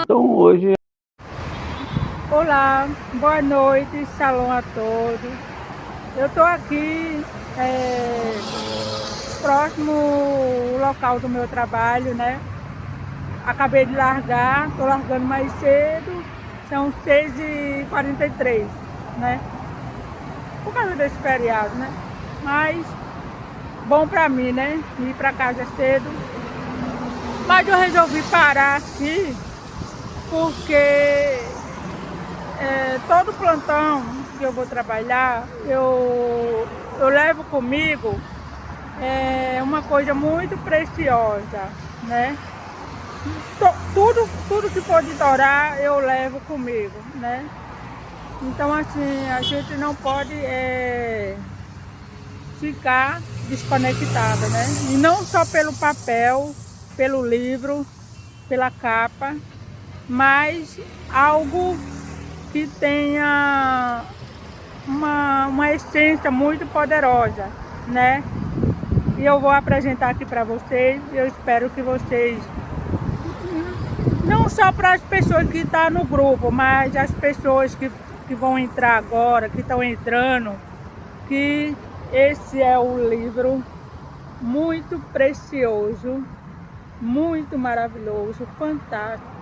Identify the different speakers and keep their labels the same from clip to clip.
Speaker 1: Então hoje...
Speaker 2: Olá, boa noite, shalom a todos. Eu estou aqui próximo ao local do meu trabalho, né? Acabei de largar, estou largando mais cedo, são 6h43, né? Por causa desse feriado, né? Mas bom para mim, né? Ir para casa cedo. Mas eu resolvi parar aqui porque todo plantão que eu vou trabalhar, eu levo comigo uma coisa muito preciosa, né? Tudo que for de Torá eu levo comigo, né? Então assim, a gente não pode ficar desconectada, né? E não só pelo papel, pelo livro, pela capa, mas algo que tenha uma essência muito poderosa, né? E eu vou apresentar aqui para vocês. Eu espero que vocês, não só para as pessoas que estão no grupo, mas as pessoas que vão entrar agora, que estão entrando, que esse é um livro muito precioso, muito maravilhoso, fantástico.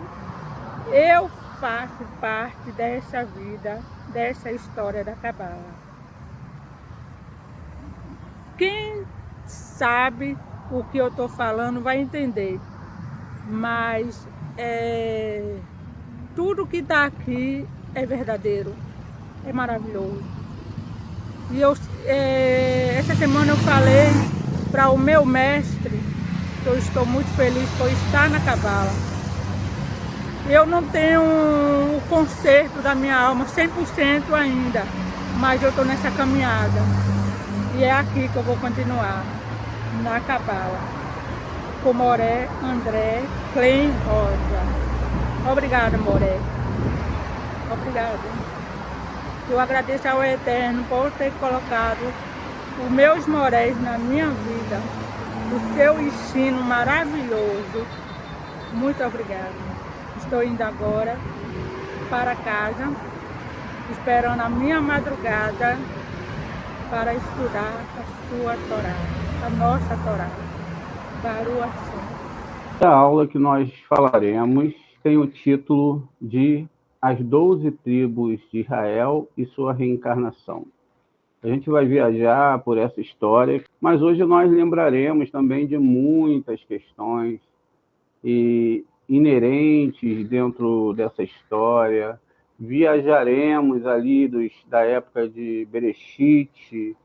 Speaker 2: Eu faço parte dessa vida, dessa história da Cabala. Quem sabe o que eu estou falando vai entender, mas tudo que está aqui é verdadeiro, é maravilhoso. E essa semana eu falei para o meu mestre que eu estou muito feliz por estar na Cabala. Eu não tenho o conserto da minha alma 100% ainda, mas eu estou nessa caminhada. E é aqui que eu vou continuar, na Cabala, com Moré, André, Clem, Rosa. Obrigada, Moré. Obrigada. Eu agradeço ao Eterno por ter colocado os meus Morés na minha vida, o seu ensino maravilhoso. Muito obrigada. Estou indo agora para casa, esperando a minha madrugada para estudar a sua Torá, a nossa Torá, Baruch Hashem.
Speaker 1: A aula que nós falaremos tem o título de As 12 Tribos de Israel e sua reencarnação. A gente vai viajar por essa história, mas hoje nós lembraremos também de muitas questões inerentes dentro dessa história. Viajaremos ali da época de Bereshit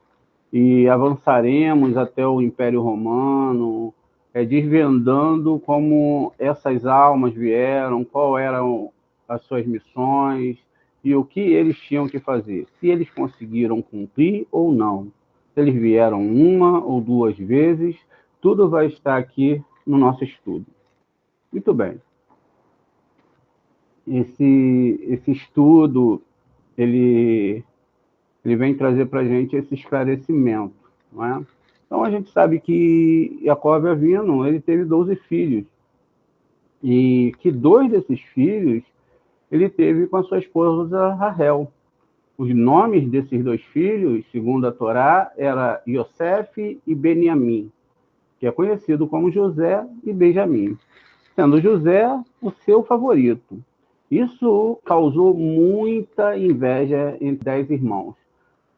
Speaker 1: e avançaremos até o Império Romano, desvendando como essas almas vieram, qual eram as suas missões e o que eles tinham que fazer, se eles conseguiram cumprir ou não, se eles vieram uma ou duas vezes, tudo vai estar aqui no nosso estudo. Muito bem. Esse estudo, ele vem trazer para a gente esse esclarecimento, não é? Então, a gente sabe que Jacob Avino, ele teve 12 filhos, e que 2 desses filhos ele teve com a sua esposa Rahel. Os nomes desses 2 filhos, segundo a Torá, era Yosef e Beniamim, que é conhecido como José e Benjamim, sendo José o seu favorito. Isso causou muita inveja entre 10 irmãos,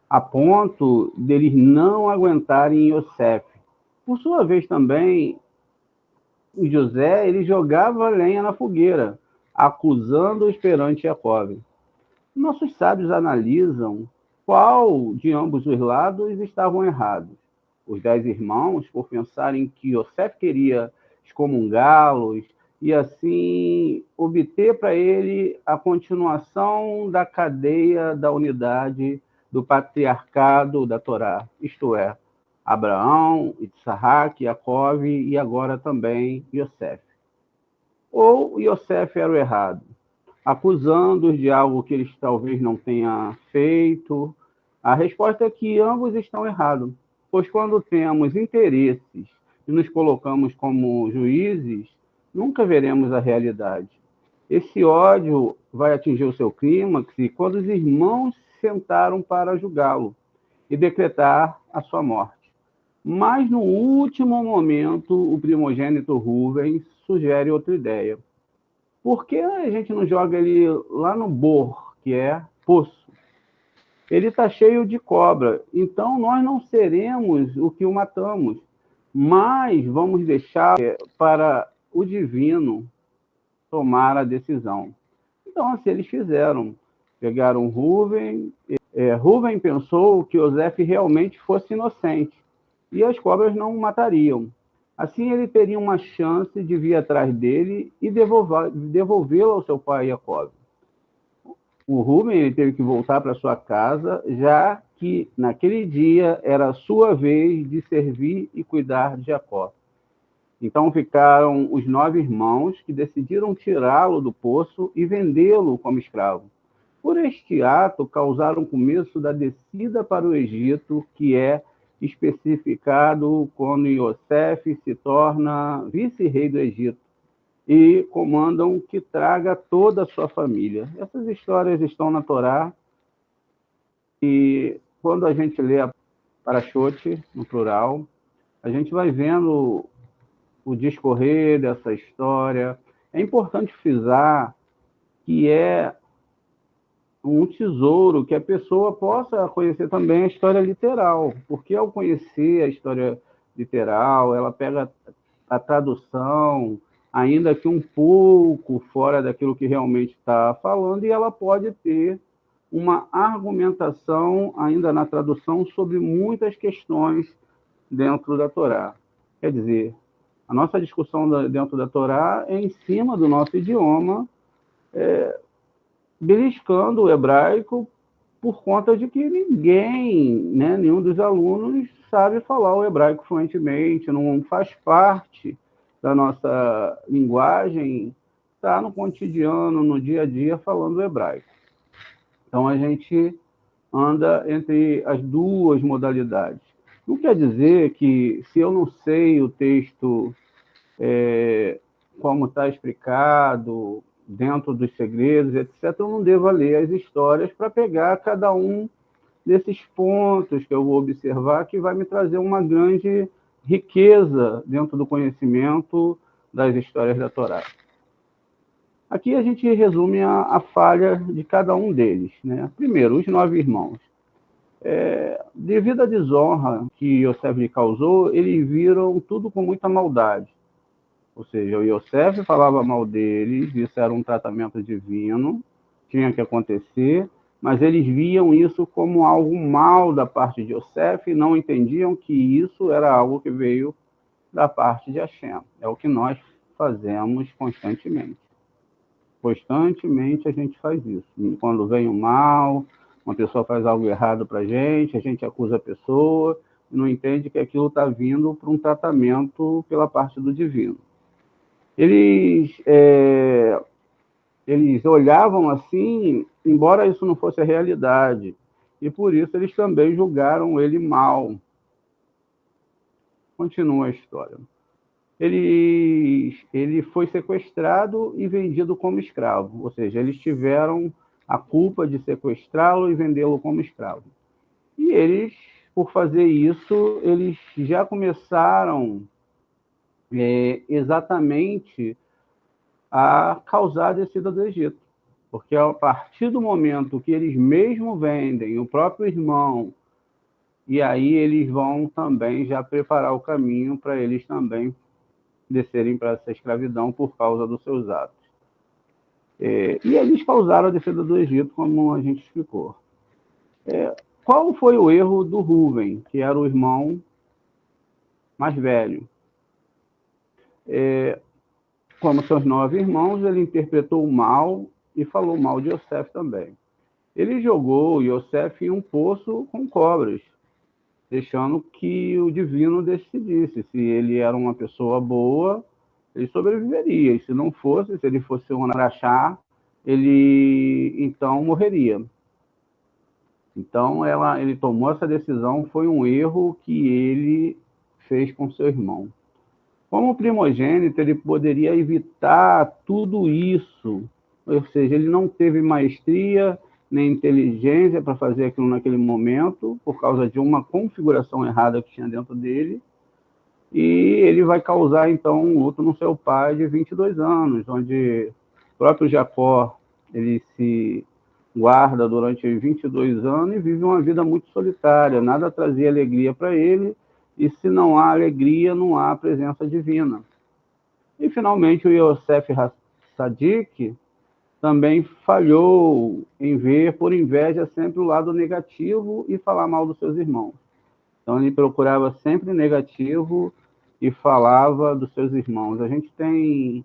Speaker 1: a ponto deles não aguentarem Yosef. Por sua vez também, o José ele jogava lenha na fogueira, acusando-os perante Jacob. Nossos sábios analisam qual de ambos os lados estavam errados. Os 10 irmãos, por pensarem que Yosef queria excomungá-los e assim obter para ele a continuação da cadeia da unidade do patriarcado da Torá, isto é, Abraão, Isaac, Jacob e agora também Yosef. Ou Yosef era o errado, acusando-os de algo que eles talvez não tenham feito? A resposta é que ambos estão errados, pois quando temos interesses e nos colocamos como juízes, nunca veremos a realidade. Esse ódio vai atingir o seu clímax quando os irmãos se sentaram para julgá-lo e decretar a sua morte. Mas, no último momento, o primogênito Rubens sugere outra ideia. Por que a gente não joga ele lá no Bor, que é poço? Ele está cheio de cobra, então nós não seremos o que o matamos, mas vamos deixar para o divino tomar a decisão. Então, assim, eles fizeram. Pegaram Rubem. Rubem pensou que Iosef realmente fosse inocente e as cobras não o matariam. Assim, ele teria uma chance de vir atrás dele e devolvê-lo ao seu pai Jacob. O Rubem ele teve que voltar para sua casa, já que naquele dia era a sua vez de servir e cuidar de Jacó. Então ficaram os 9 irmãos que decidiram tirá-lo do poço e vendê-lo como escravo. Por este ato, causaram o começo da descida para o Egito, que é especificado quando Iosef se torna vice-rei do Egito e comandam que traga toda a sua família. Essas histórias estão na Torá e quando a gente lê a Parashot, no plural, a gente vai vendo o discorrer dessa história. É importante frisar que é um tesouro que a pessoa possa conhecer também a história literal, porque ao conhecer a história literal, ela pega a tradução, ainda que um pouco fora daquilo que realmente está falando, e ela pode ter uma argumentação ainda na tradução sobre muitas questões dentro da Torá. Quer dizer, a nossa discussão dentro da Torá é em cima do nosso idioma, beliscando o hebraico por conta de que ninguém, né, nenhum dos alunos sabe falar o hebraico fluentemente, não faz parte da nossa linguagem, está no cotidiano, no dia a dia, falando o hebraico. Então, a gente anda entre as duas modalidades. Não quer dizer que, se eu não sei o texto como está explicado, dentro dos segredos, etc., eu não devo ler as histórias para pegar cada um desses pontos que eu vou observar, que vai me trazer uma grande riqueza dentro do conhecimento das histórias da Torá. Aqui a gente resume a falha de cada um deles, né? Primeiro, os 9 irmãos. Devido à desonra que Iosef lhe causou, eles viram tudo com muita maldade. Ou seja, o Iosef falava mal deles, isso era um tratamento divino, tinha que acontecer, mas eles viam isso como algo mal da parte de Iosef e não entendiam que isso era algo que veio da parte de Hashem. É o que nós fazemos constantemente. Constantemente a gente faz isso. Quando vem o mal, uma pessoa faz algo errado para a gente acusa a pessoa, e não entende que aquilo está vindo para um tratamento pela parte do divino. Eles olhavam assim, embora isso não fosse a realidade, e por isso eles também julgaram ele mal. Continua a história. Ele foi sequestrado e vendido como escravo, ou seja, eles tiveram a culpa de sequestrá-lo e vendê-lo como escravo. E eles, por fazer isso, eles já começaram exatamente a causar a descida do Egito. Porque a partir do momento que eles mesmo vendem o próprio irmão, e aí eles vão também já preparar o caminho para eles também descerem para essa escravidão por causa dos seus atos. E eles causaram a descida do Egito, como a gente explicou. Qual foi o erro do Rúben, que era o irmão mais velho? Como seus 9 irmãos, ele interpretou o mal e falou mal de Iosef também. Ele jogou Iosef em um poço com cobras, deixando que o divino decidisse. Se ele era uma pessoa boa, ele sobreviveria. E se não fosse, se ele fosse um araxá, ele então morreria. Então, ele tomou essa decisão, foi um erro que ele fez com seu irmão. Como primogênito, ele poderia evitar tudo isso, ou seja, ele não teve maestria nem inteligência para fazer aquilo naquele momento, por causa de uma configuração errada que tinha dentro dele, e ele vai causar, então, um luto no seu pai de 22 anos, onde o próprio Jacó ele se guarda durante 22 anos e vive uma vida muito solitária, nada trazia alegria para ele, e se não há alegria, não há presença divina. E, finalmente, o Yosef Hatzadik também falhou em ver, por inveja, sempre o lado negativo e falar mal dos seus irmãos. Então, ele procurava sempre negativo e falava dos seus irmãos. A gente tem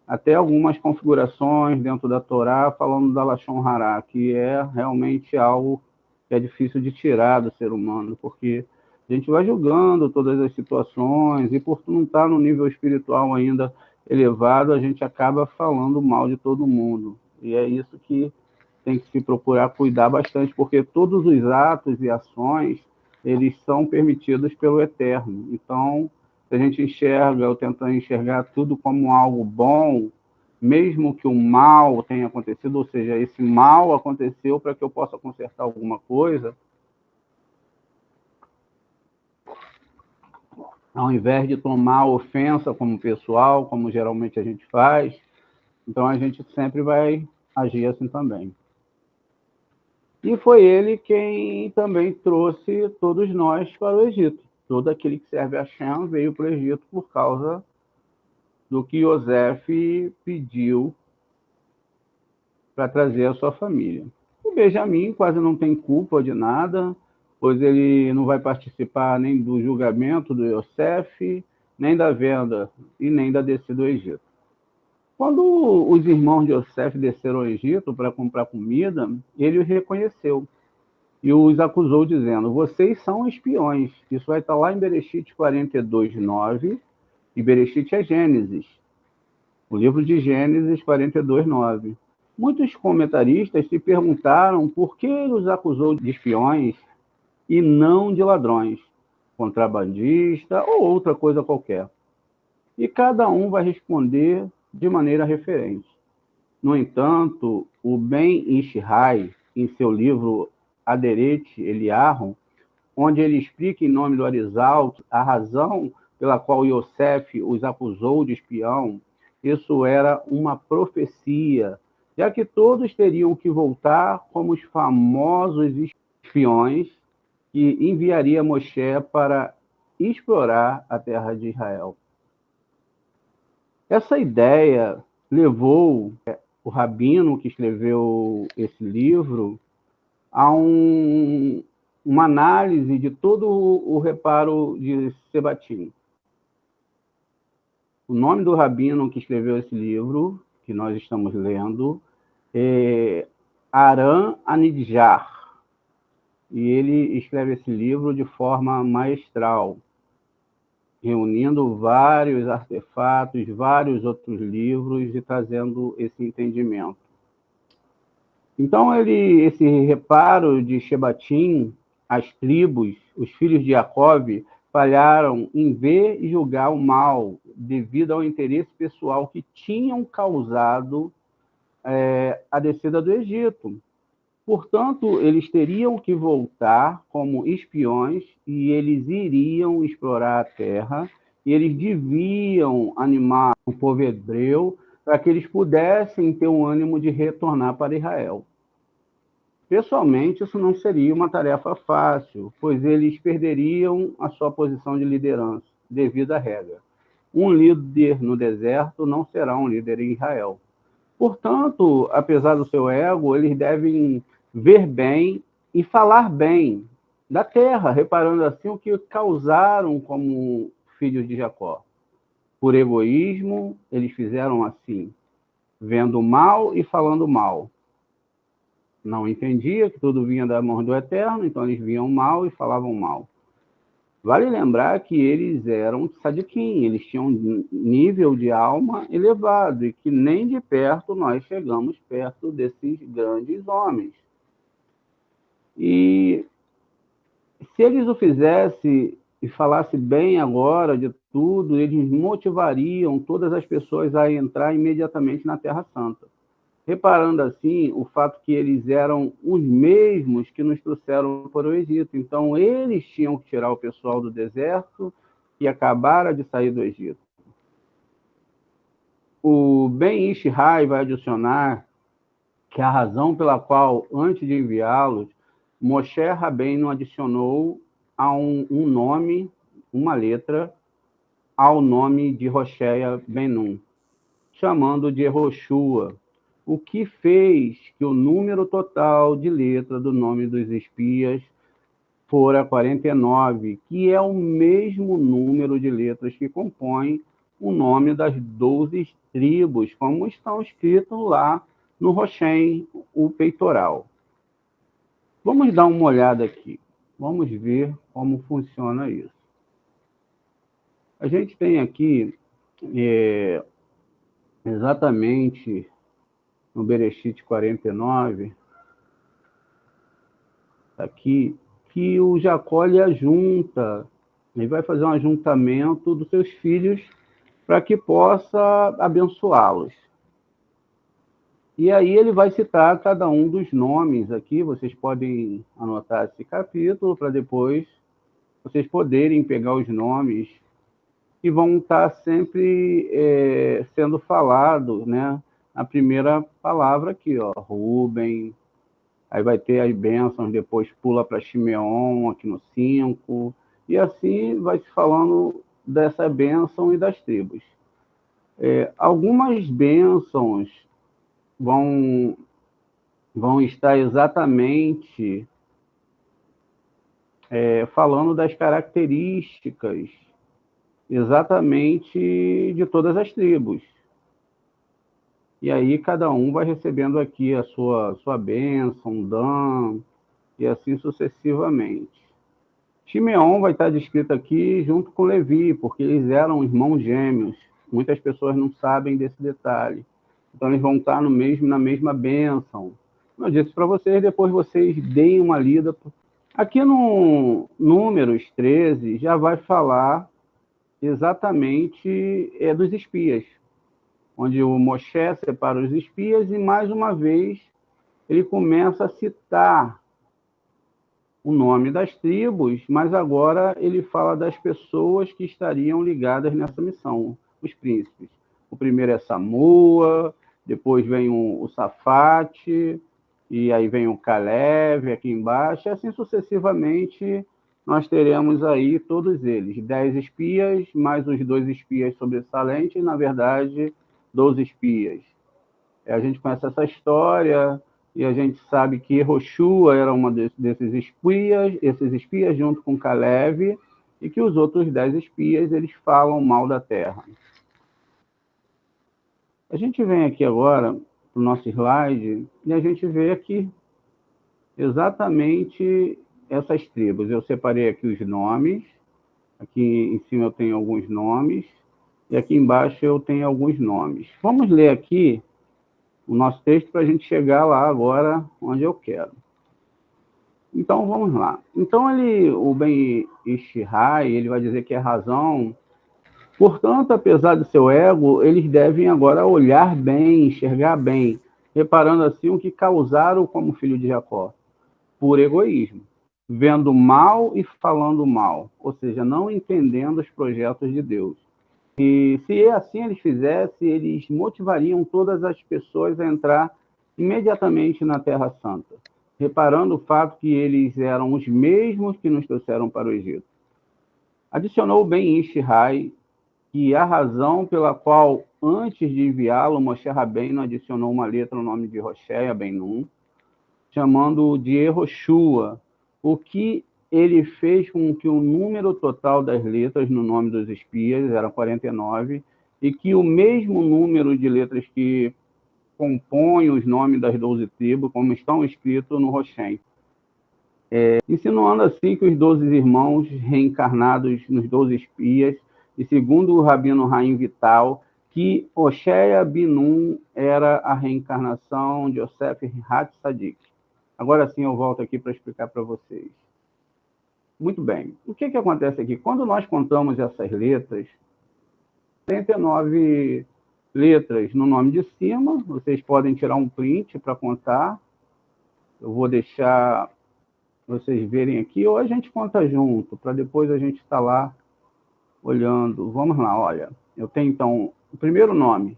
Speaker 1: até algumas configurações dentro da Torá falando da Lashon Hará, que é realmente algo que é difícil de tirar do ser humano, porque a gente vai julgando todas as situações e por não estar no nível espiritual ainda elevado, a gente acaba falando mal de todo mundo. E é isso que tem que se procurar cuidar bastante, porque todos os atos e ações, eles são permitidos pelo Eterno. Então, se a gente enxerga, ou tenta enxergar tudo como algo bom, mesmo que o mal tenha acontecido, ou seja, esse mal aconteceu para que eu possa consertar alguma coisa, ao invés de tomar ofensa como pessoal, como geralmente a gente faz, então a gente sempre vai agir assim também. E foi ele quem também trouxe todos nós para o Egito. Todo aquele que serve a Shem veio para o Egito por causa do que Yosef pediu para trazer a sua família. O Benjamim quase não tem culpa de nada, pois ele não vai participar nem do julgamento do Yosef, nem da venda e nem da descida do Egito. Quando os irmãos de Yosef desceram ao Egito para comprar comida, ele os reconheceu e os acusou, dizendo: vocês são espiões. Isso vai estar lá em Bereshit 42:9, e Bereshit é Gênesis, o livro de Gênesis 42:9. Muitos comentaristas se perguntaram por que ele os acusou de espiões e não de ladrões, contrabandista ou outra coisa qualquer. E cada um vai responder de maneira referente. No entanto, o Ben Ishai, em seu livro Aderet Eliyahu, onde ele explica em nome do Arizal a razão pela qual Yosef os acusou de espião, isso era uma profecia, já que todos teriam que voltar como os famosos espiões que enviaria Moshe para explorar a terra de Israel. Essa ideia levou o rabino que escreveu esse livro a uma análise de todo o reparo de Sebatim. O nome do rabino que escreveu esse livro, que nós estamos lendo, é Aram Anidjar. E ele escreve esse livro de forma maestral, reunindo vários artefatos, vários outros livros e trazendo esse entendimento. Então, esse reparo de Shebatim, as tribos, os filhos de Jacob, falharam em ver e julgar o mal devido ao interesse pessoal que tinham causado a descida do Egito. Portanto, eles teriam que voltar como espiões e eles iriam explorar a terra e eles deviam animar o povo hebreu para que eles pudessem ter um ânimo de retornar para Israel. Pessoalmente, isso não seria uma tarefa fácil, pois eles perderiam a sua posição de liderança, devido à regra. Um líder no deserto não será um líder em Israel. Portanto, apesar do seu ego, eles devem ver bem e falar bem da terra, reparando assim o que causaram como filhos de Jacó. Por egoísmo, eles fizeram assim, vendo mal e falando mal. Não entendia que tudo vinha da mão do Eterno, então eles viam mal e falavam mal. Vale lembrar que eles eram tzadikim, eles tinham um nível de alma elevado e que nem de perto nós chegamos perto desses grandes homens. E se eles o fizessem, e falasse bem agora de tudo, eles motivariam todas as pessoas a entrar imediatamente na Terra Santa. Reparando assim, o fato que eles eram os mesmos que nos trouxeram para o Egito. Então, eles tinham que tirar o pessoal do deserto que acabara de sair do Egito. O Ben Ishi Hai vai adicionar que a razão pela qual, antes de enviá-los, Moshe Rabbeinu adicionou a um nome, uma letra, ao nome de Hoshea Ben Nun, chamando de Yehoshua, o que fez que o número total de letras do nome dos espias fora 49, que é o mesmo número de letras que compõe o nome das 12 tribos, como estão escritos lá no Roshem, o peitoral. Vamos dar uma olhada aqui. Vamos ver como funciona isso. A gente tem aqui, exatamente no Bereshit 49, aqui, que o Jacó lhe ajunta, ele vai fazer um ajuntamento dos seus filhos para que possa abençoá-los. E aí ele vai citar cada um dos nomes aqui, vocês podem anotar esse capítulo para depois vocês poderem pegar os nomes que vão estar sempre sendo falados, né? A primeira palavra aqui, ó, Ruben, aí vai ter as bênçãos, depois pula para Shimeon, aqui no 5, e assim vai se falando dessa bênção e das tribos. Algumas bênçãos vão estar exatamente falando das características exatamente de todas as tribos. E aí cada um vai recebendo aqui a sua bênção, Dan, e assim sucessivamente. Shimeon vai estar descrito aqui junto com Levi, porque eles eram irmãos gêmeos. Muitas pessoas não sabem desse detalhe. Então eles vão estar na mesma bênção. Eu disse para vocês, depois vocês deem uma lida. Aqui no Números 13 já vai falar exatamente dos espias, onde o Moshe separa os espias e, mais uma vez, ele começa a citar o nome das tribos, mas agora ele fala das pessoas que estariam ligadas nessa missão, os príncipes. O primeiro é Samua, depois vem o Safate, e aí vem o Caleb aqui embaixo, e assim sucessivamente nós teremos aí todos eles, 10 espias, mais os 2 espias sobressalentes, na verdade, 12 espias. A gente conhece essa história, e a gente sabe que Yehoshua era uma desses espias junto com Caleb, e que os outros 10 espias, eles falam mal da terra. A gente vem aqui agora para o nosso slide, e a gente vê aqui exatamente essas tribos. Eu separei aqui os nomes, aqui em cima eu tenho alguns nomes, e aqui embaixo eu tenho alguns nomes. Vamos ler aqui o nosso texto para a gente chegar lá agora onde eu quero. Então, vamos lá. Então, o Ben Ishi Hai, ele vai dizer que é razão. Portanto, apesar do seu ego, eles devem agora olhar bem, enxergar bem, reparando assim o que causaram como filho de Jacó, por egoísmo, vendo mal e falando mal, ou seja, não entendendo os projetos de Deus. E se assim eles fizessem, eles motivariam todas as pessoas a entrar imediatamente na Terra Santa, reparando o fato que eles eram os mesmos que nos trouxeram para o Egito. Adicionou o Ben Ishi Hai que a razão pela qual, antes de enviá-lo, Moshe Rabbeinu adicionou uma letra no nome de Hoshea Ben Nun, chamando-o de Yehoshua, o que ele fez com que o número total das letras no nome dos espias era 49, e que o mesmo número de letras que compõem os nomes das 12 tribos, como estão escritos no Roshem. Insinuando assim que os 12 irmãos reencarnados nos 12 espias, e segundo o Rabino Haim Vital, que Hoshea Ben Nun era a reencarnação de Yosef Hatzadik. Agora sim eu volto aqui para explicar para vocês. Muito bem. O que acontece aqui? Quando nós contamos essas letras, 49 letras no nome de cima, vocês podem tirar um print para contar. Eu vou deixar vocês verem aqui, ou a gente conta junto, para depois a gente estar lá olhando. Vamos lá, olha. Eu tenho, então, o primeiro nome,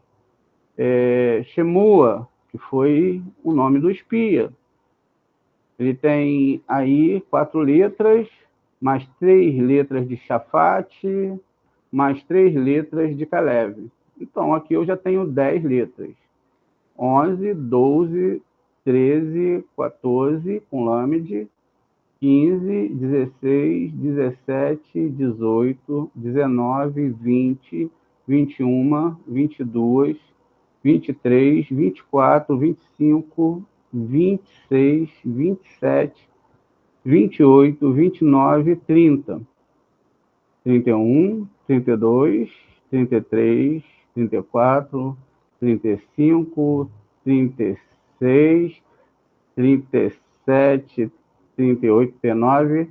Speaker 1: Shemua, que foi o nome do espia. Ele tem aí 4 letras, mais 3 letras de Shafate, mais 3 letras de Caleb. Então, aqui eu já tenho 10 letras. 11, 12, 13, 14, com Lâmide, 15, 16, 17, 18, 19, 20, 21, 22, 23, 24, 25, 26, 27, 28, 29, 30, 31, 32, 33, 34, 35, 36, 37, 38, 39,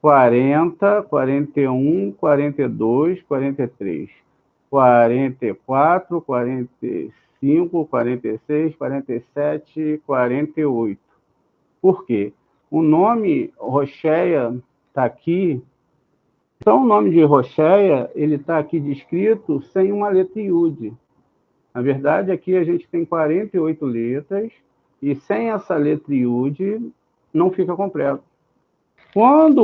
Speaker 1: 40, 41, 42, 43, 44, 45, 46, 47, 48. Por quê? O nome Rocheia está aqui. Então, o nome de Rocheia, ele está aqui descrito sem uma letra Iude. Na verdade, aqui a gente tem 48 letras, e sem essa letra Iude, não fica completo. Quando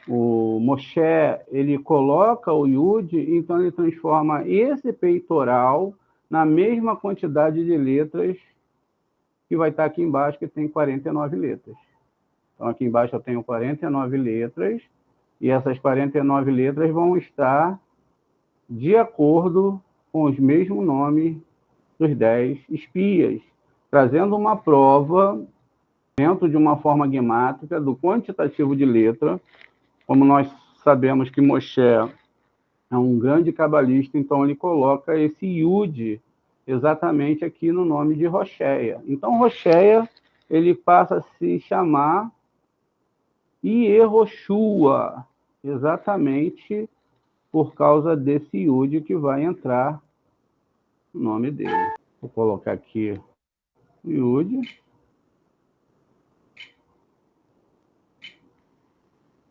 Speaker 1: o Moshe ele coloca o Yud, então ele transforma esse peitoral na mesma quantidade de letras que vai estar aqui embaixo, que tem 49 letras. Então, aqui embaixo eu tenho 49 letras, e essas 49 letras vão estar de acordo com os mesmos nomes dos 10 espias, trazendo uma prova dentro de uma forma gemátrica do quantitativo de letra. Como nós sabemos que Moshe é um grande cabalista, então ele coloca esse Yud exatamente aqui no nome de Rocheia. Então, Rocheia, ele passa a se chamar Yehoshua, exatamente por causa desse Yud que vai entrar no nome dele. Vou colocar aqui o Yud.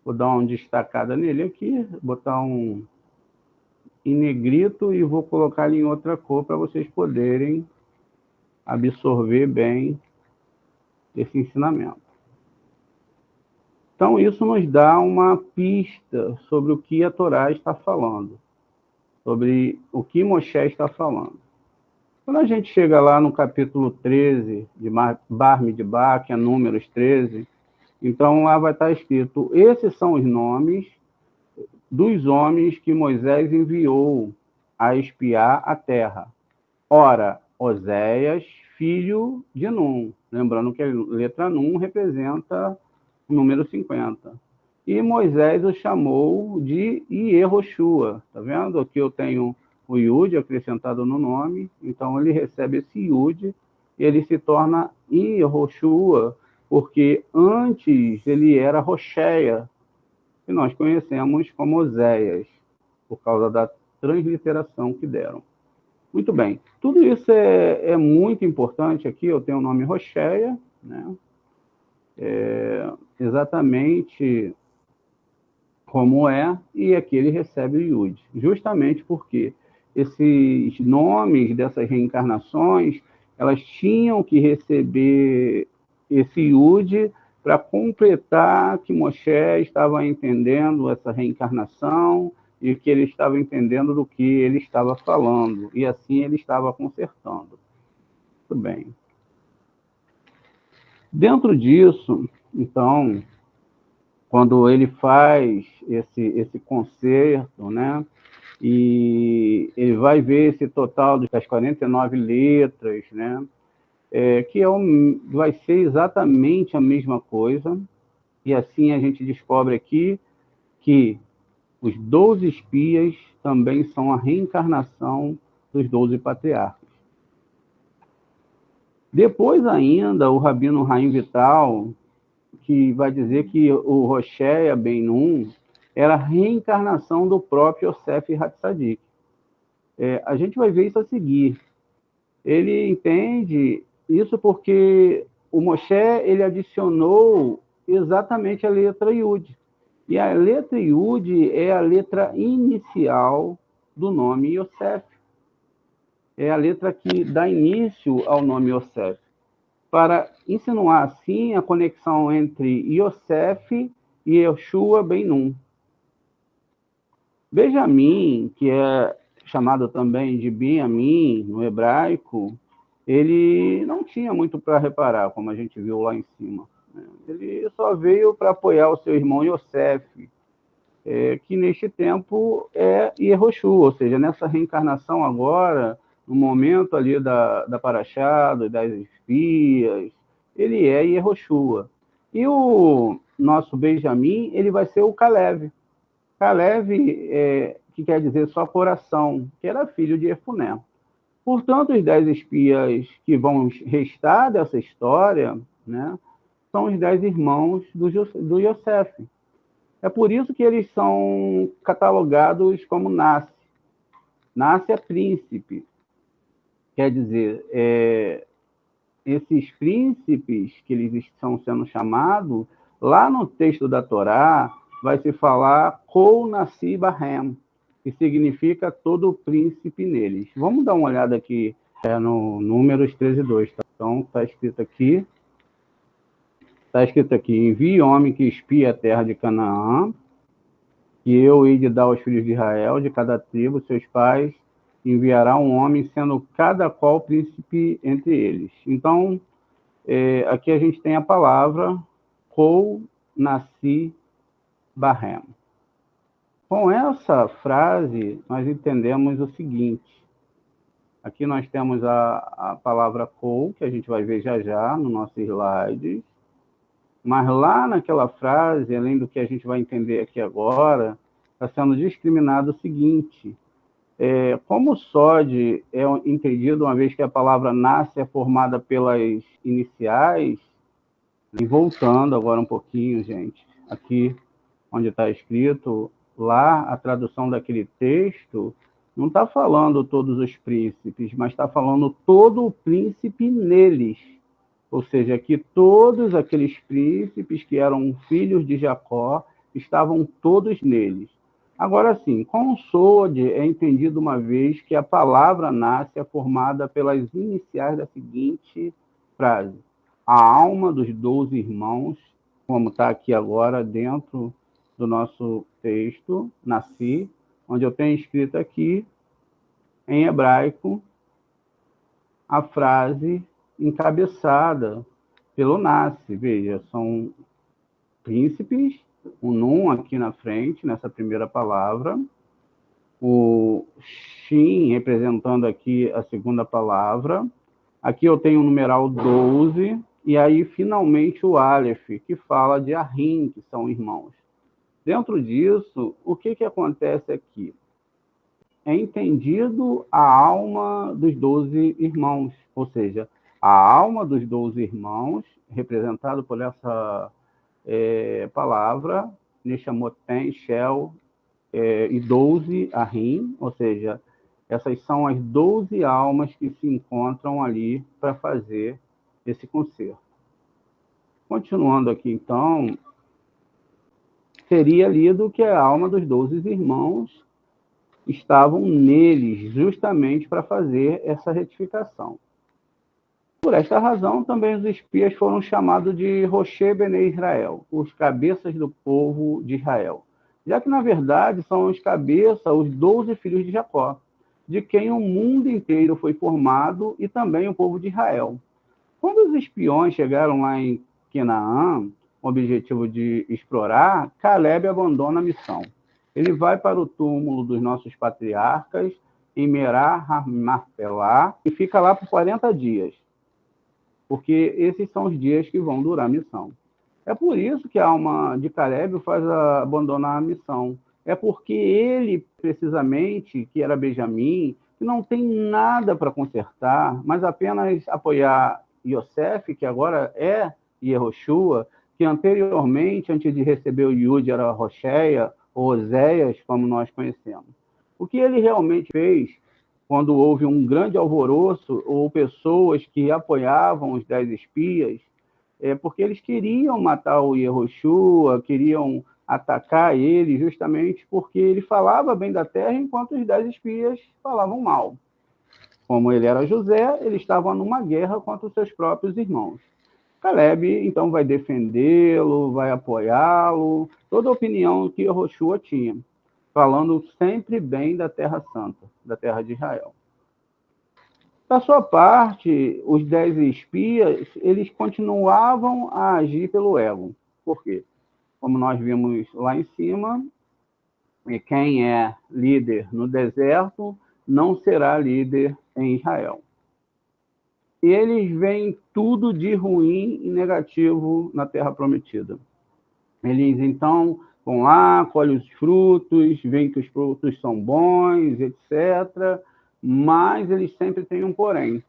Speaker 1: Vou dar uma destacada nele aqui, botar um em negrito e vou colocar ele em outra cor para vocês poderem absorver bem esse ensinamento. Então, isso nos dá uma pista sobre o que a Torá está falando, sobre o que Moshe está falando. Quando a gente chega lá no capítulo 13 de Bar Midbar, que é Números 13, então lá vai estar escrito: esses são os nomes dos homens que Moisés enviou a espiar a terra. Ora, Oséias, filho de Num. Lembrando que a letra Num representa o número 50. E Moisés o chamou de Yehoshua. Está vendo? Aqui eu tenho o Yud acrescentado no nome. Então ele recebe esse Yud e ele se torna Yehoshua, porque antes ele era Rocheia, que nós conhecemos como Oséias, por causa da transliteração que deram. Muito bem. Tudo isso é muito importante aqui. Eu tenho o nome Rocheia, né? Exatamente como é, e aqui ele recebe o Yud. Justamente porque esses nomes dessas reencarnações, elas tinham que receber esse Yud para completar que Moshe estava entendendo essa reencarnação e que ele estava entendendo do que ele estava falando, e assim ele estava consertando. Muito bem. Dentro disso, então, quando ele faz esse concerto, né, e ele vai ver esse total das 49 letras, né, que vai ser exatamente a mesma coisa, e assim a gente descobre aqui que os 12 espias também são a reencarnação dos 12 patriarcas. Depois ainda, o Rabino Haim Vital, que vai dizer que o Hoshea Ben Nun era a reencarnação do próprio Yosef Hatzadik. A gente vai ver isso a seguir. Ele entende isso porque o Moshe ele adicionou exatamente a letra Yud. E a letra Yud é a letra inicial do nome Yosef. É a letra que dá início ao nome Yosef, para insinuar, assim, a conexão entre Yosef e Yeshua Ben Nun. Benjamim, que é chamado também de Binyamin no hebraico, ele não tinha muito para reparar, como a gente viu lá em cima. Ele só veio para apoiar o seu irmão Yosef, que neste tempo é Yehoshua, ou seja, nessa reencarnação agora, no momento ali da Parashá, das espias, ele é Yehoshua. E o nosso Benjamim, ele vai ser o Caleb. Caleb, que quer dizer só coração, que era filho de Efuné. Portanto, os 10 espias que vão restar dessa história, né, são os 10 irmãos do Yosef. É por isso que eles são catalogados como Nasce. Nasce é príncipe. Quer dizer, esses príncipes que eles estão sendo chamados, lá no texto da Torá, vai se falar Kol Nassi Bahem, que significa todo príncipe neles. Vamos dar uma olhada aqui no Números 13:2. Tá? Então, está escrito aqui, envie homem que espie a terra de Canaã, que eu hei de dar aos filhos de Israel, de cada tribo, seus pais, enviará um homem, sendo cada qual príncipe entre eles. Então, aqui a gente tem a palavra Kol Nassi Bahem. Com essa frase, nós entendemos o seguinte. Aqui nós temos a palavra Kol, que a gente vai ver já no nosso slide. Mas lá naquela frase, além do que a gente vai entender aqui agora, está sendo discriminado o seguinte. Como o SOD é entendido, uma vez que a palavra nasce é formada pelas iniciais, e voltando agora um pouquinho, gente, aqui onde está escrito, lá a tradução daquele texto não está falando todos os príncipes, mas está falando todo o príncipe neles. Ou seja, que todos aqueles príncipes que eram filhos de Jacó estavam todos neles. Agora sim, com o SOD é entendido uma vez que a palavra nasce é formada pelas iniciais da seguinte frase. A alma dos 12 irmãos, como está aqui agora dentro do nosso texto, Nasci, onde eu tenho escrito aqui, em hebraico, a frase encabeçada pelo Nasce. Veja, são príncipes, o Nun aqui na frente, nessa primeira palavra, o Shin representando aqui a segunda palavra, aqui eu tenho o numeral 12, e aí finalmente o Aleph, que fala de Ahim, que são irmãos. Dentro disso, o que acontece aqui? É entendido a alma dos 12 irmãos, ou seja, a alma dos 12 irmãos, representado por essa palavra, Neshamotem, Shel, e 12 Ahim, ou seja, essas são as 12 almas que se encontram ali para fazer esse concerto. Continuando aqui, então, seria lido que a alma dos 12 irmãos estavam neles, justamente para fazer essa retificação. Por esta razão, também os espias foram chamados de Roshé Bene Israel, os cabeças do povo de Israel, já que, na verdade, são os cabeças, os 12 filhos de Jacó, de quem o mundo inteiro foi formado, e também o povo de Israel. Quando os espiões chegaram lá em Canaã, com o objetivo de explorar, Caleb abandona a missão. Ele vai para o túmulo dos nossos patriarcas, em Merah HaMarpelá, e fica lá por 40 dias, porque esses são os dias que vão durar a missão. É por isso que a alma de Caleb faz abandonar a missão. É porque ele, precisamente, que era Benjamim, que não tem nada para consertar, mas apenas apoiar Yosef, que agora é Yehoshua, que anteriormente, antes de receber o Yud, era Rocheia, ou Oséias, como nós conhecemos. O que ele realmente fez, quando houve um grande alvoroço, ou pessoas que apoiavam os 10 espias, é porque eles queriam matar o Yehoshua, queriam atacar ele, justamente porque ele falava bem da terra, enquanto os 10 espias falavam mal. Como ele era José, ele estava numa guerra contra os seus próprios irmãos. Caleb, então, vai defendê-lo, vai apoiá-lo, toda a opinião que Yehoshua tinha, falando sempre bem da Terra Santa, da terra de Israel. Da sua parte, os 10 espias, eles continuavam a agir pelo ego. Por quê? Como nós vimos lá em cima, quem é líder no deserto não será líder em Israel. E eles veem tudo de ruim e negativo na Terra Prometida. Eles, então, vão lá, colhem os frutos, veem que os frutos são bons, etc., mas eles sempre têm um porém.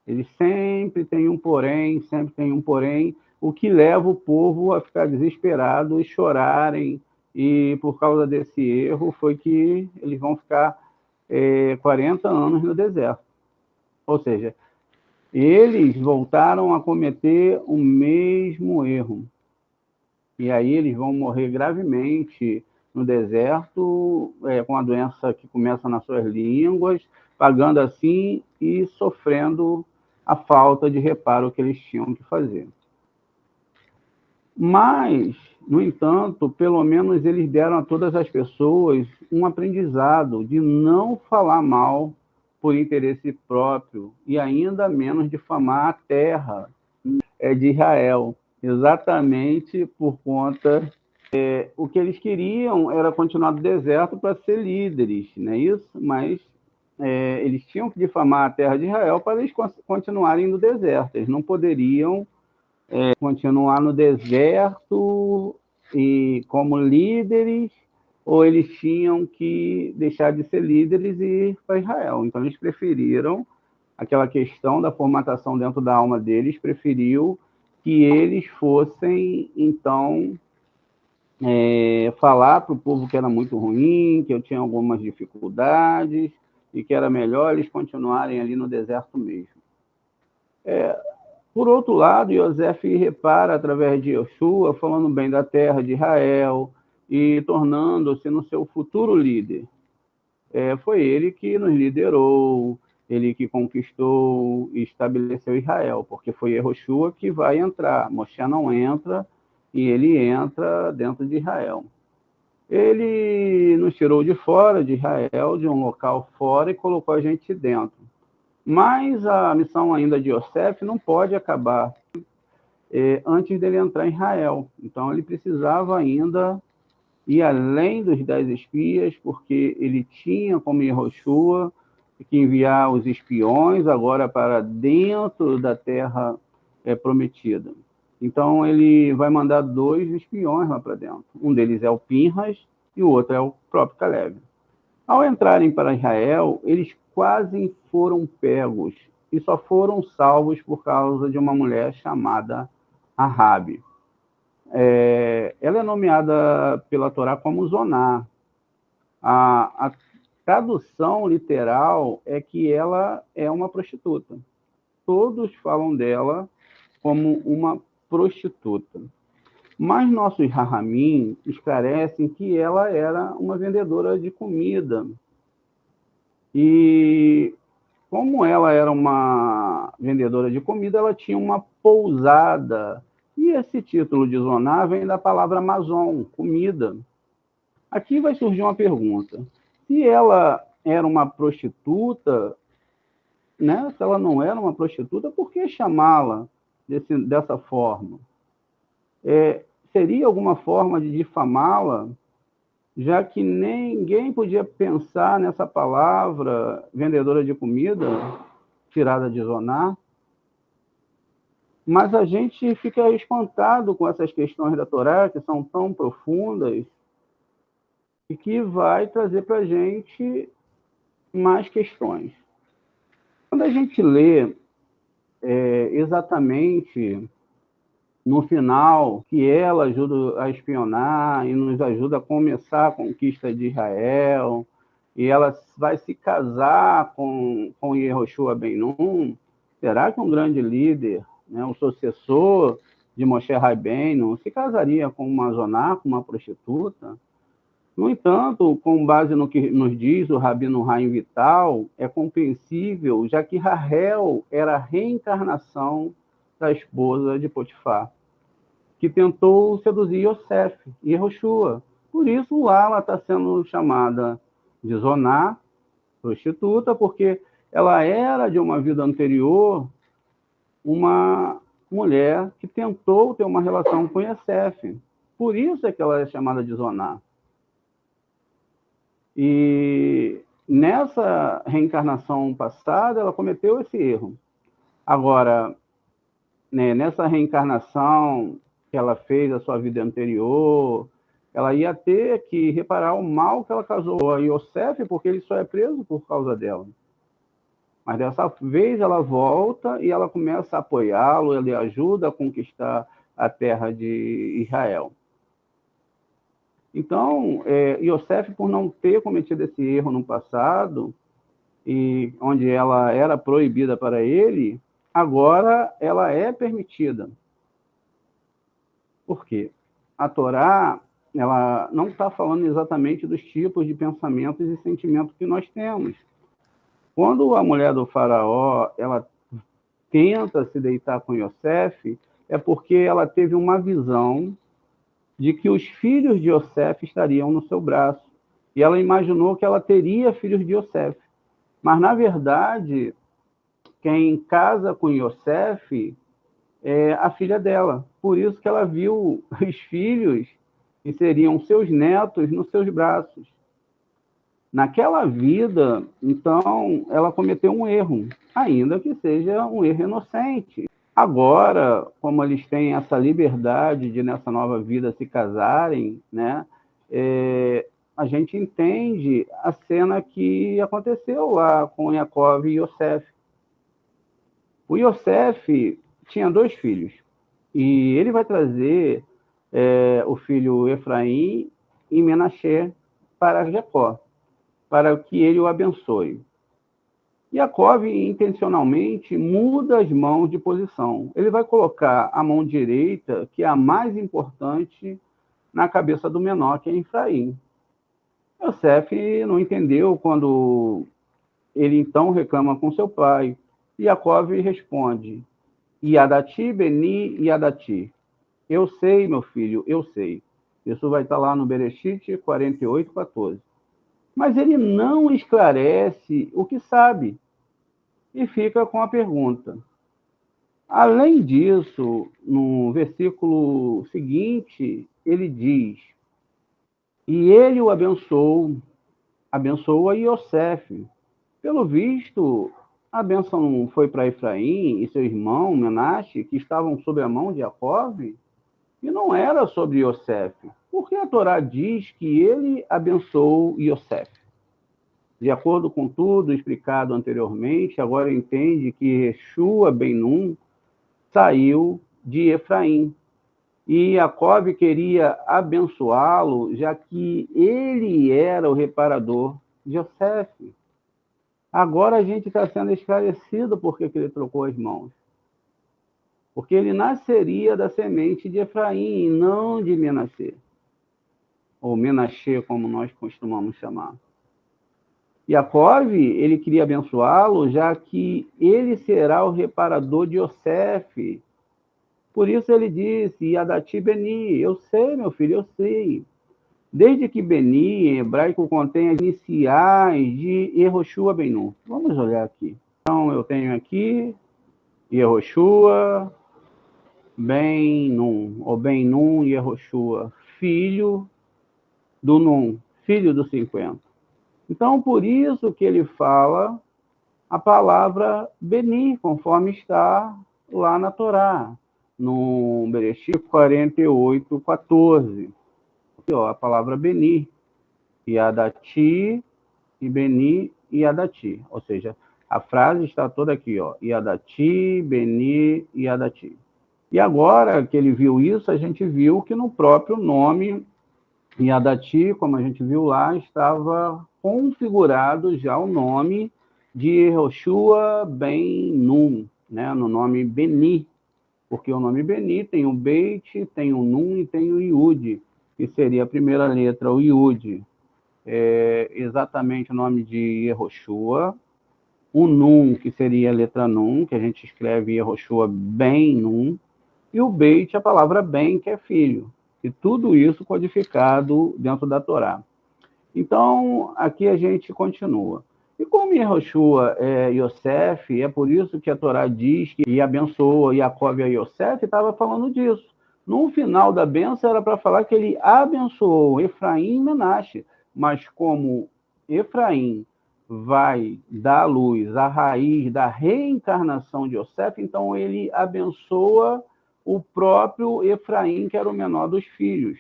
Speaker 1: Eles sempre têm um porém, o que leva o povo a ficar desesperado e chorarem, e por causa desse erro foi que eles vão ficar 40 anos no deserto. Ou seja, eles voltaram a cometer o mesmo erro. E aí eles vão morrer gravemente no deserto, com a doença que começa nas suas línguas, pagando assim e sofrendo a falta de reparo que eles tinham que fazer. Mas, no entanto, pelo menos eles deram a todas as pessoas um aprendizado de não falar mal por interesse próprio e ainda menos difamar a terra de Israel, exatamente por conta o que eles queriam era continuar no deserto para ser líderes, não é isso? Mas eles tinham que difamar a terra de Israel para eles continuarem no deserto. Eles não poderiam continuar no deserto e como líderes, ou eles tinham que deixar de ser líderes e ir para Israel. Então, eles preferiram, aquela questão da formatação dentro da alma deles, preferiu que eles fossem, então, falar para o povo que era muito ruim, que eu tinha algumas dificuldades e que era melhor eles continuarem ali no deserto mesmo. Por outro lado, Yosef repara através de Yoshua, falando bem da terra de Israel e tornando-se no seu futuro líder. Foi ele que nos liderou, ele que conquistou e estabeleceu Israel, porque foi Yehoshua que vai entrar. Moshe não entra, e ele entra dentro de Israel. Ele nos tirou de fora de Israel, de um local fora, e colocou a gente dentro. Mas a missão ainda de Yosef não pode acabar antes dele entrar em Israel. Então, ele precisava ainda ir além dos 10 espias, porque ele tinha, como Yehoshua, que enviar os espiões agora para dentro da terra prometida. Então, ele vai mandar 2 espiões lá para dentro. Um deles é o Pinhas e o outro é o próprio Caleb. Ao entrarem para Israel, eles quase foram pegos e só foram salvos por causa de uma mulher chamada Rahabe. Ela é nomeada pela Torá como Zoná. A tradução literal é que ela é uma prostituta. Todos falam dela como uma prostituta. Mas nossos Rahamim esclarecem que ela era uma vendedora de comida. E como ela era uma vendedora de comida, ela tinha uma pousada. E esse título de Zoná vem da palavra Amazon, comida. Aqui vai surgir uma pergunta. Se ela era uma prostituta, né? Se ela não era uma prostituta, por que chamá-la dessa forma? Seria alguma forma de difamá-la, já que ninguém podia pensar nessa palavra vendedora de comida, tirada de Zoná? Mas a gente fica espantado com essas questões da Torá, que são tão profundas, e que vai trazer para a gente mais questões. Quando a gente lê exatamente no final, que ela ajuda a espionar e nos ajuda a começar a conquista de Israel, e ela vai se casar com Yehoshua ben Nun. Será que um grande líder, né, o sucessor de Moshe Rabbeinu, se casaria com uma zoná, com uma prostituta? No entanto, com base no que nos diz o Rabino Haim Vital, é compreensível, já que Rahel era a reencarnação da esposa de Potifar, que tentou seduzir Yosef e Yehoshua. Por isso, lá ela está sendo chamada de zoná, prostituta, porque ela era, de uma vida anterior, uma mulher que tentou ter uma relação com Yosef. Por isso é que ela é chamada de zoná. E nessa reencarnação passada, ela cometeu esse erro. Agora, né, nessa reencarnação que ela fez a sua vida anterior, ela ia ter que reparar o mal que ela causou a Yosef, porque ele só é preso por causa dela. Mas dessa vez ela volta e ela começa a apoiá-lo, ele ajuda a conquistar a terra de Israel. Então, Yosef, por não ter cometido esse erro no passado, e onde ela era proibida para ele, agora ela é permitida. Por quê? A Torá, ela não está falando exatamente dos tipos de pensamentos e sentimentos que nós temos. Quando a mulher do faraó, ela tenta se deitar com Yosef, é porque ela teve uma visão de que os filhos de Yosef estariam no seu braço. E ela imaginou que ela teria filhos de Yosef. Mas, na verdade, quem casa com Yosef é a filha dela. Por isso que ela viu os filhos, que seriam seus netos, nos seus braços. Naquela vida, então, ela cometeu um erro, ainda que seja um erro inocente. Agora, como eles têm essa liberdade de, nessa nova vida, se casarem, né, a gente entende a cena que aconteceu lá com Yaakov e Yosef. O Yosef tinha 2 filhos, e ele vai trazer o filho Efraim e Menaché para Jacó, para que ele o abençoe. Yaakov intencionalmente muda as mãos de posição. Ele vai colocar a mão direita, que é a mais importante, na cabeça do menor, que é Efraim. Yosef não entendeu quando ele então reclama com seu pai. Yaakov responde: Yadati, Beni, Yadati. Eu sei, meu filho, eu sei. Isso vai estar lá no Bereshit 48, 14. Mas ele não esclarece o que sabe e fica com a pergunta. Além disso, no versículo seguinte, ele diz: e ele o abençoou a Yosef. Pelo visto, a bênção foi para Efraim e seu irmão Menache, que estavam sob a mão de Jacob, e não era sobre Yosef. Porque a Torá diz que ele abençoou Yosef. De acordo com tudo explicado anteriormente, agora entende que Yehoshua ben Nun saiu de Efraim. E Jacob queria abençoá-lo, já que ele era o reparador de Yosef. Agora a gente está sendo esclarecido por que ele trocou as mãos. Porque ele nasceria da semente de Efraim, e não de Menaché. Ou Menaché, como nós costumamos chamar. Jacob, ele queria abençoá-lo, já que ele será o reparador de Yosef. Por isso ele disse: Yadati Beni, eu sei, meu filho, eu sei. Desde que Beni, em hebraico, contém as iniciais de Yehoshua ben Nun. Vamos olhar aqui. Então, eu tenho aqui Yehoshua ben Nun, ou ben Nun Yehoshua, filho do Nun, filho do 50. Então, por isso que ele fala a palavra Beni, conforme está lá na Torá, no Bereshit 48, 14. Aqui, ó, a palavra Beni, Yadati, e Beni, Yadati. Ou seja, a frase está toda aqui, ó, Yadati, Beni, Yadati. E agora que ele viu isso, a gente viu que no próprio nome Yadati, como a gente viu lá, estava configurado já o nome de Yehoshua Ben Nun, né? No nome Beni, porque o nome Beni tem o Beit, tem o Nun e tem o Yud, que seria a primeira letra, o Yud. Exatamente o nome de Yehoshua, o Nun, que seria a letra Nun, que a gente escreve Yehoshua Ben Nun, e o Beit, a palavra Ben, que é filho. E tudo isso codificado dentro da Torá. Então, aqui a gente continua. E como Yehoshua é Yosef, é por isso que a Torá diz que abençoa Jacob a Yosef, estava falando disso. No final da bênção era para falar que ele abençoou Efraim e Menache, mas como Efraim vai dar à luz a raiz da reencarnação de Yosef, então ele abençoa o próprio Efraim, que era o menor dos filhos.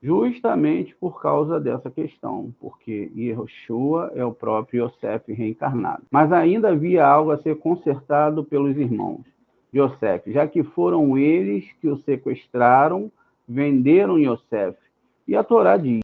Speaker 1: Justamente por causa dessa questão, porque Yehoshua é o próprio Yosef reencarnado. Mas ainda havia algo a ser consertado pelos irmãos de Yosef, já que foram eles que o sequestraram, venderam Yosef. E a Torá diz: